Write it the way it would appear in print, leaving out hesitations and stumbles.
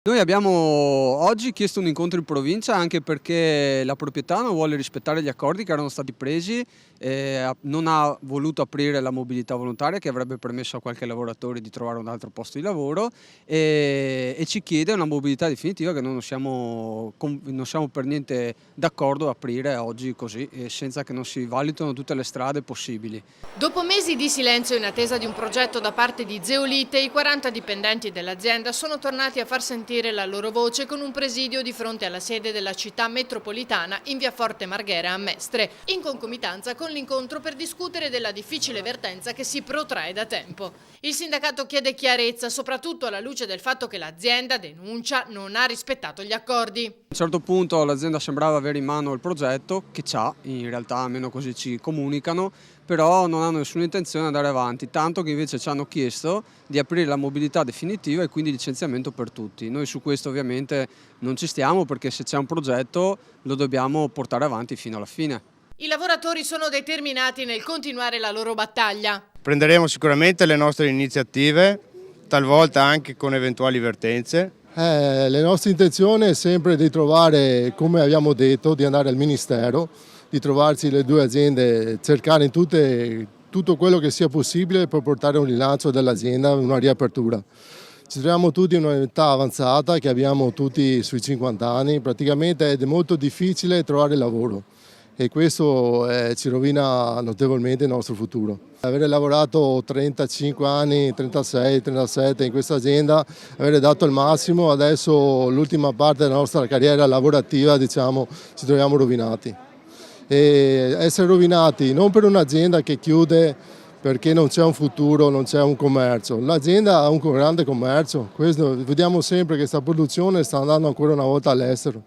Noi abbiamo oggi chiesto un incontro in provincia anche perché la proprietà non vuole rispettare gli accordi che erano stati presi, non ha voluto aprire la mobilità volontaria che avrebbe permesso a qualche lavoratore di trovare un altro posto di lavoro e ci chiede una mobilità definitiva che noi non siamo per niente d'accordo a aprire oggi così, senza che non si valutino tutte le strade possibili. Dopo mesi di silenzio in attesa di un progetto da parte di Zeolite, i 40 dipendenti dell'azienda sono tornati a far sentire la loro voce con un presidio di fronte alla sede della città metropolitana in via Forte Marghera a Mestre, in concomitanza con l'incontro per discutere della difficile vertenza che si protrae da tempo. Il sindacato chiede chiarezza, soprattutto alla luce del fatto che l'azienda denuncia non ha rispettato gli accordi. A un certo punto l'azienda sembrava avere in mano il progetto, che c'ha, in realtà almeno così ci comunicano, però non hanno nessuna intenzione di andare avanti, tanto che invece ci hanno chiesto di aprire la mobilità definitiva e quindi licenziamento per tutti. Noi su questo ovviamente non ci stiamo perché se c'è un progetto lo dobbiamo portare avanti fino alla fine. I lavoratori sono determinati nel continuare la loro battaglia. Prenderemo sicuramente le nostre iniziative, talvolta anche con eventuali vertenze. La nostra intenzione è sempre di trovare, come abbiamo detto, di andare al Ministero, di trovarsi le due aziende, cercare in tutto quello che sia possibile per portare un rilancio dell'azienda, una riapertura. Ci troviamo tutti in un'età avanzata, che abbiamo tutti sui 50 anni, praticamente è molto difficile trovare lavoro e questo ci rovina notevolmente il nostro futuro. Avere lavorato 35 anni, 36, 37 in questa azienda, avere dato il massimo, adesso l'ultima parte della nostra carriera lavorativa diciamo, ci troviamo rovinati. E essere rovinati non per un'azienda che chiude perché non c'è un futuro, non c'è un commercio. L'azienda ha un grande commercio, vediamo sempre che questa produzione sta andando ancora una volta all'estero.